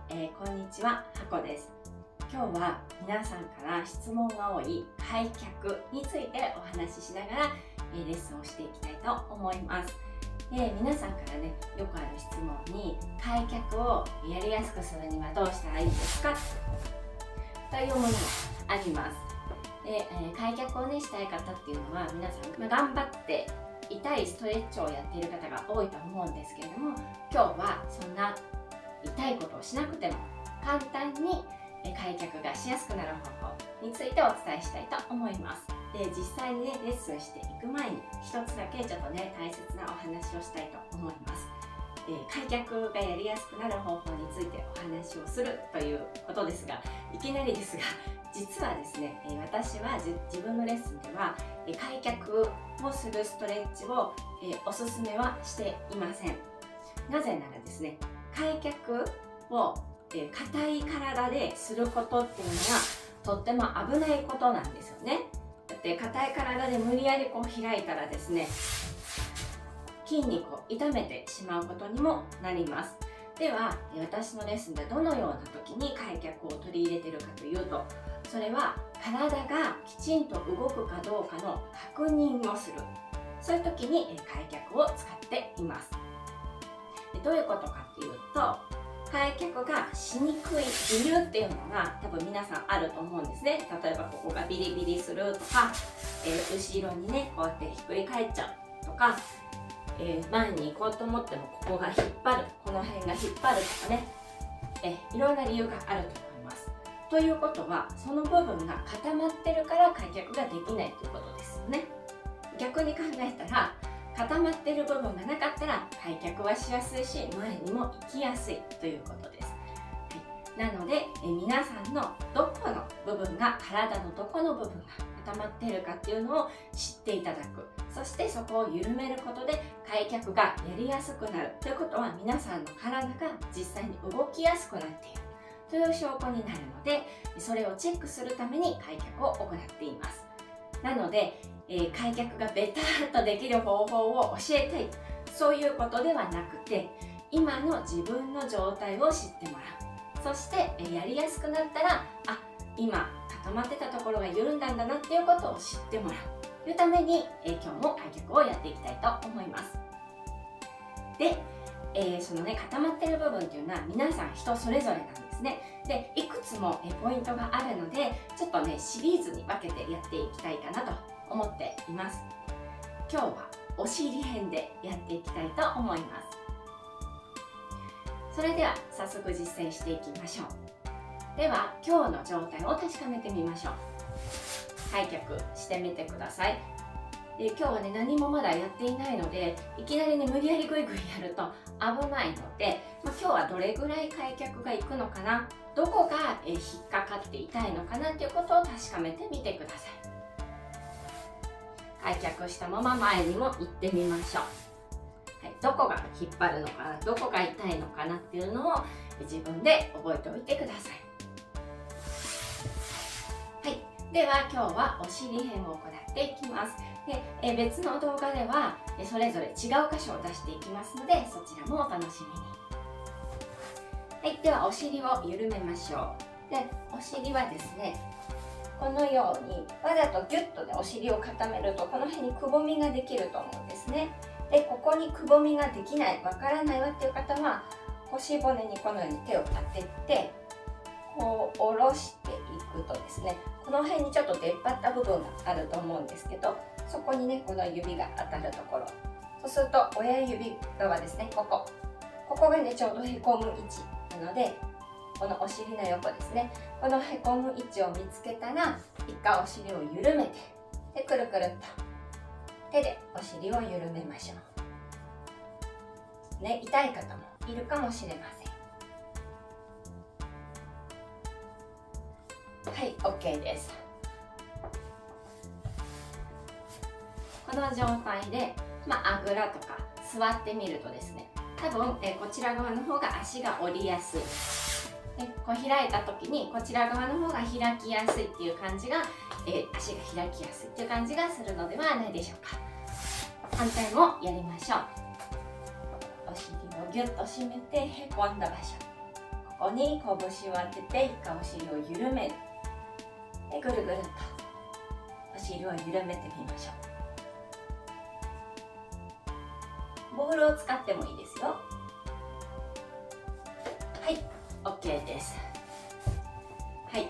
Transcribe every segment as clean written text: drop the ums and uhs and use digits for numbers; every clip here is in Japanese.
こんにちは、はこです。今日は皆さんから質問が多い開脚についてお話ししながら、レッスンをしていきたいと思います。皆さんからね、よくある質問に開脚をやりやすくするにはどうしたらいいですかというものがあります。開脚をね、したい方っていうのは皆さん、頑張って痛いストレッチをやっている方が多いと思うんですけれども、今日はそんな痛いことをしなくても簡単に開脚がしやすくなる方法についてお伝えしたいと思います。実際にね、レッスンしていく前に一つだけちょっとね、大切なお話をしたいと思います。開脚がやりやすくなる方法についてお話をするということですが、いきなりですが、実はですね、私は自分のレッスンでは開脚をするストレッチをおすすめはしていません。なぜならですね、開脚を硬い体ですることっていうのはとっても危ないことなんですよね。だって硬い体で無理やりこう開いたらですね、筋肉を痛めてしまうことにもなります。では私のレッスンでどのような時に開脚を取り入れているかというと、それは体がきちんと動くかどうかの確認をする、そういう時に開脚を使っています。どういうことかっていうと、開脚がしにくい理由っていうのが多分皆さんあると思うんですね。例えばここがビリビリするとか、後ろにねこうやってひっくり返っちゃうとか、前に行こうと思ってもここが引っ張る、この辺が引っ張るとかね、いろんな理由があると思います。ということは、その部分が固まってるから開脚ができないということですよね。逆に考えたら、固まってる部分がなかったら開脚はしやすいし、前にも行きやすいということです。なので皆さんのどこの部分が、体のどこの部分が固まっているかっていうのを知っていただく。そしてそこを緩めることで開脚がやりやすくなるということは、皆さんの体が実際に動きやすくなっているという証拠になるので、それをチェックするために開脚を行っています。なので開脚がベターっとできる方法を教えたい、そういうことではなくて、今の自分の状態を知ってもらう。そしてやりやすくなったら、今固まってたところが緩んだんだなっていうことを知ってもらうというために、今日も開脚をやっていきたいと思います。で、そのね、固まってる部分っていうのは皆さん人それぞれなんですね。で、いくつもポイントがあるので、ちょっとねシリーズに分けてやっていきたいかなと思っています。今日はお尻編でやっていきたいと思います。それでは早速実践していきましょう。では今日の状態を確かめてみましょう。開脚してみてください。今日はね、何もまだやっていないので、いきなりね無理やりグイグイやると危ないので、今日はどれぐらい開脚がいくのかな、どこが引っかかって痛いのかなっていうことを確かめてみてください。開脚したまま前にも行ってみましょう。どこが引っ張るのかな、どこが痛いのかなっていうのを自分で覚えておいてください。では今日はお尻編を行っていきます。で、別の動画ではそれぞれ違う箇所を出していきますので、そちらもお楽しみに。ではお尻を緩めましょう。で、お尻はですね、このようにわざとギュッとねお尻を固めると、この辺にくぼみができると思うんですね。で、ここにくぼみができない、わからないわっていう方は、腰骨にこのように手を当ててこう下ろしていくとですね、この辺にちょっと出っ張った部分があると思うんですけど、そこにねこの指が当たるところ、そうすると親指側ですね、ここがねちょうどへこむ位置なので、このお尻の横ですね、このへこむ位置を見つけたら、一回お尻を緩めて、でくるくるっと手でお尻を緩めましょう。ね、痛い方もいるかもしれません。OK です。この状態で、あぐらとか座ってみるとですね、多分こちら側の方が足が下りやすい。こう開いた時にこちら側の方が開きやすいっていう感じが、足が開きやすいっていう感じがするのではないでしょうか。反対もやりましょう。お尻をギュッと締めてへこんだ場所、こここに拳を当てて一回お尻を緩める。でぐるぐるとお尻を緩めてみましょう。ボールを使ってもいいですよ。はい、 OK です。はい、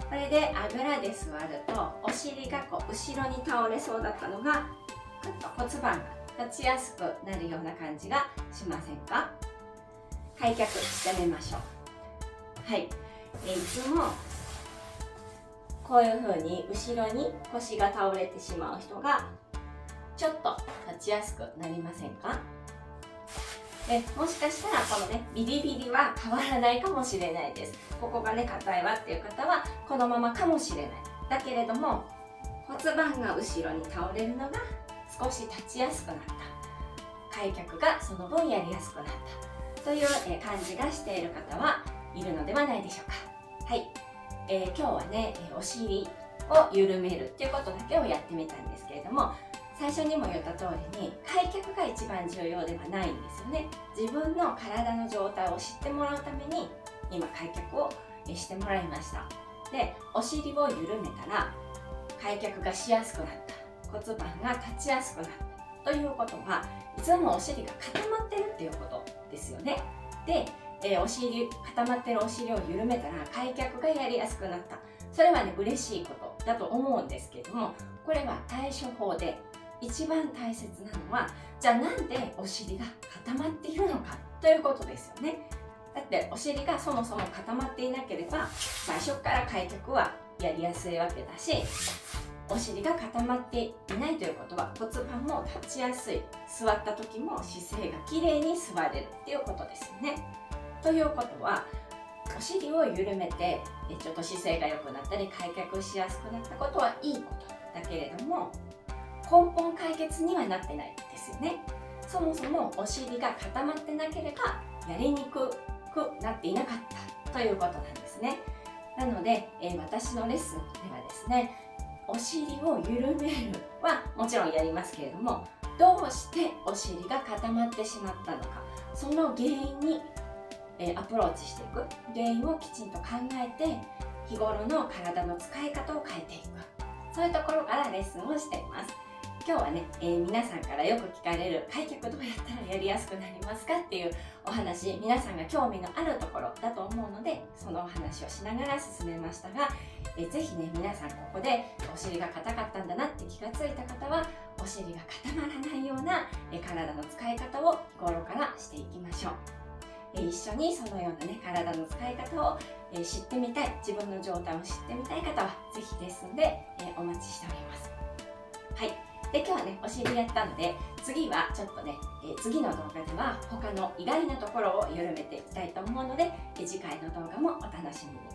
これであぐらで座るとお尻がこう後ろに倒れそうだったのがぐっと骨盤が立ちやすくなるような感じがしませんか？開脚してみましょう。はい、いつもこういう風に後ろに腰が倒れてしまう人がちょっと立ちやすくなりませんか？でもしかしたらこのねビリビリは変わらないかもしれないです。ここがね硬いわっていう方はこのままかもしれない。だけれども骨盤が後ろに倒れるのが少し立ちやすくなった、開脚がその分やりやすくなったという感じがしている方はいるのではないでしょうか。はい、今日はねお尻を緩めるっていうことだけをやってみたんですけれども、最初にも言った通りに開脚が一番重要ではないんですよね。自分の体の状態を知ってもらうために今開脚をしてもらいました。でお尻を緩めたら開脚がしやすくなった、骨盤が立ちやすくなったということはいつもお尻が固まってるっていうことですよね。で固まってるお尻を緩めたら開脚がやりやすくなった、それはね嬉しいことだと思うんですけれども、これは対処法で一番大切なのは、じゃあなんでお尻が固まっているのかということですよね。だってお尻がそもそも固まっていなければ最初から開脚はやりやすいわけだし、お尻が固まっていないということは骨盤も立ちやすい、座った時も姿勢がきれいに座れるっていうことですよね。ということはお尻を緩めてちょっと姿勢が良くなったり開脚しやすくなったことはいいことだけれども、根本解決にはなってないですよね。そもそもお尻が固まってなければやりにくくなっていなかったということなんですね。なので、私のレッスンではですね、お尻を緩めるはもちろんやりますけれども、どうしてお尻が固まってしまったのか、その原因にアプローチしていく、原因をきちんと考えて日頃の体の使い方を変えていく、そういうところからレッスンをしています。今日はね、皆さんからよく聞かれる開脚どうやったらやりやすくなりますかっていうお話、皆さんが興味のあるところだと思うのでそのお話をしながら進めましたが、ぜひね皆さんここでお尻が硬かったんだなって気がついた方はお尻が固まらないような体の使い方を日頃からしていきましょう。一緒にそのようなね体の使い方を知ってみたい、自分の状態を知ってみたい方はぜひレッスンでお待ちしております。はい、で今日はねお尻やったので、次はちょっとね次の動画では他の意外なところを緩めていきたいと思うので次回の動画もお楽しみに。